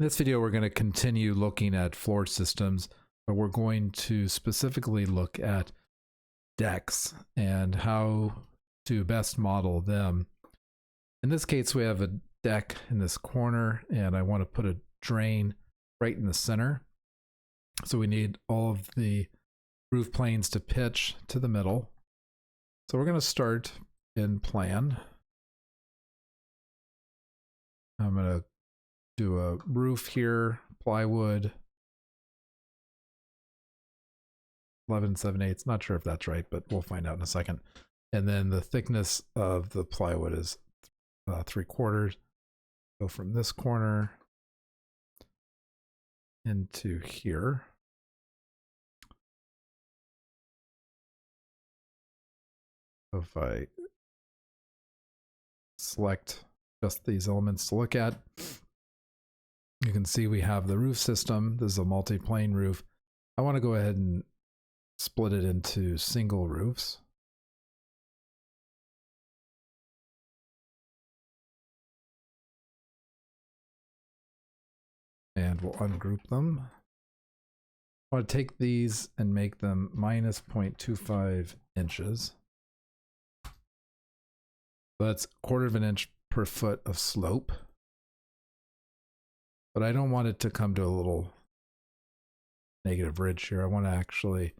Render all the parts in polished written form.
In this video, we're going to continue looking at floor systems, but we're going to specifically look at decks and how to best model them. In this case, we have a deck in this corner, and I want to put a drain right in the center. So we need all of the roof planes to pitch to the middle. So we're going to start in plan. I'm going to do a roof here, plywood, 11 7/8. Not sure if that's right, but we'll find out in a second. And then the thickness of the plywood is 3/4. Go from this corner into here. So if I select just these elements to look at, you can see we have the roof system. This is a multi-plane roof. I want to go ahead and split it into single roofs. And we'll ungroup them. I want to take these and make them minus 0.25 inches. So that's 1/4 of an inch per foot of slope. But I don't want it to come to a little negative ridge here. I want to actually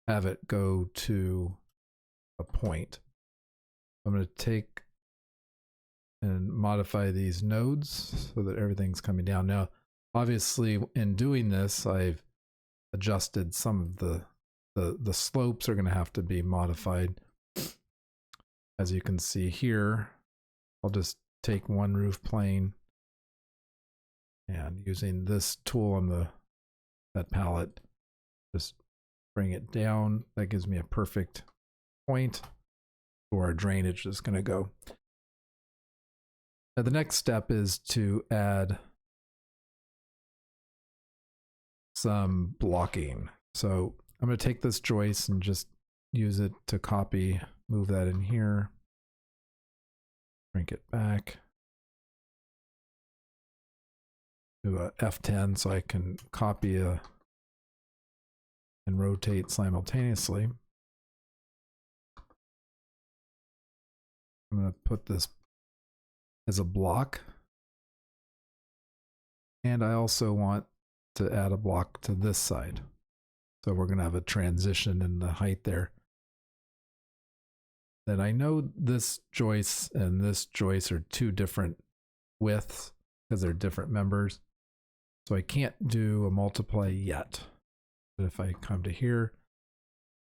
have it go to a point. I'm going to take and modify these nodes so that everything's coming down. Now, obviously, in doing this, I've adjusted some of the slopes are going to have to be modified. As you can see here, I'll just take one roof plane and using this tool on that palette, just bring it down. That gives me a perfect point where our drainage is going to go. Now the next step is to add some blocking. So I'm going to take this joist and just use it to copy, move that in here, shrink it back. Do a F10 so I can copy and rotate simultaneously. I'm going to put this as a block. And I also want to add a block to this side. So we're going to have a transition in the height there. Then I know this joist and this joist are two different widths because they're different members. So I can't do a multiply yet. But if I come to here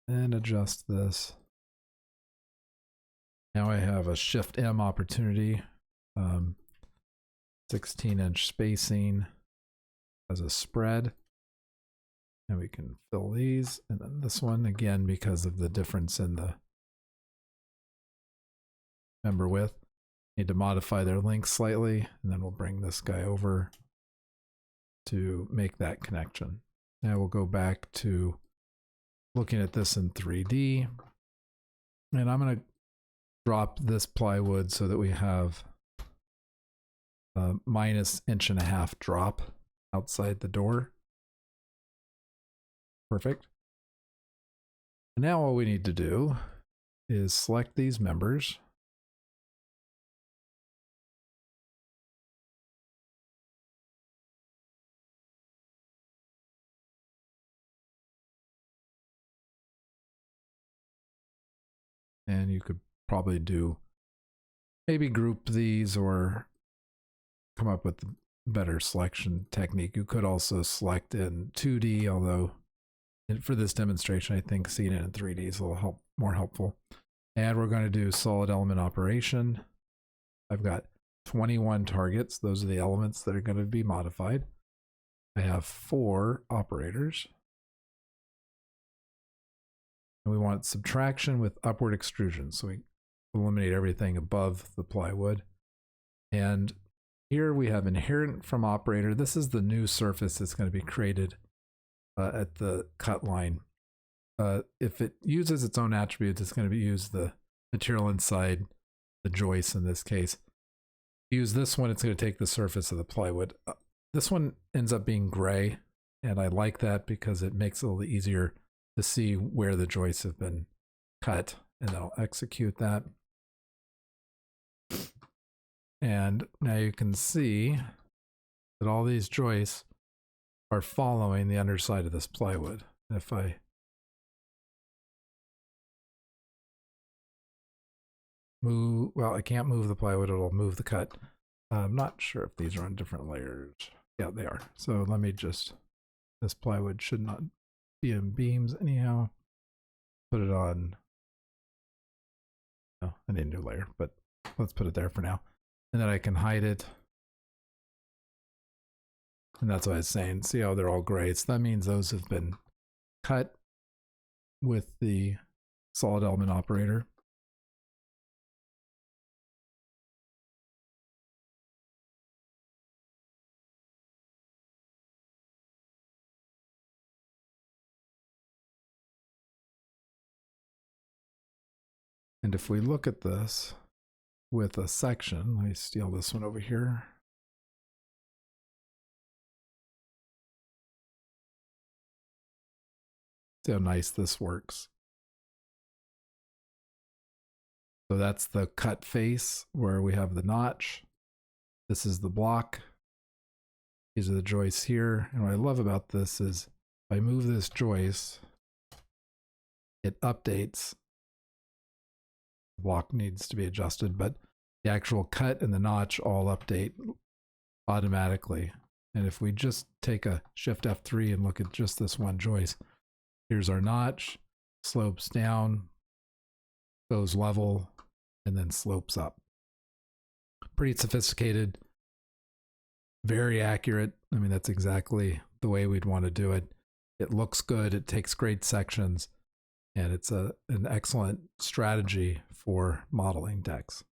and adjust this, now I have a Shift M opportunity, 16-inch spacing as a spread. And we can fill these. And then this one, again, because of the difference in the member width, need to modify their length slightly. And then we'll bring this guy over to make that connection. Now we'll go back to looking at this in 3D. And I'm going to drop this plywood so that we have a minus 1.5 inch drop outside the door. Perfect. And now all we need to do is select these members. And you could probably maybe group these or come up with a better selection technique. You could also select in 2D, although for this demonstration, I think seeing it in 3D is a little more helpful. And we're going to do solid element operation. I've got 21 targets. Those are the elements that are going to be modified. I have 4 operators. And we want subtraction with upward extrusion. So we eliminate everything above the plywood. And here we have inherent from operator. This is the new surface that's going to be created at the cut line. If it uses its own attributes, it's going to use the material inside the joist in this case. Use this one, it's going to take the surface of the plywood This one ends up being gray, and I like that because it makes it a little easier to see where the joists have been cut, and I'll execute that. And now you can see that all these joists are following the underside of this plywood. If I move, well, I can't move the plywood, it'll move the cut. I'm not sure if these are on different layers. Yeah, they are. So let me just, this plywood should not be in beams anyhow. Put it on, oh, I need a new layer, but let's put it there for now. And then I can hide it. And that's what I was saying. See how they're all gray? So that means those have been cut with the solid element operator. And if we look at this with a section, let me steal this one over here. See how nice this works. So that's the cut face where we have the notch. This is the block. These are the joists here. And what I love about this is if I move this joist, it updates. The block needs to be adjusted, but the actual cut and the notch all update automatically. And if we just take a Shift F3 and look at just this one joist, here's our notch, slopes down, goes level, and then slopes up. Pretty sophisticated, very accurate. I mean, that's exactly the way we'd want to do it. It looks good, it takes great sections, and it's an excellent strategy for modeling decks.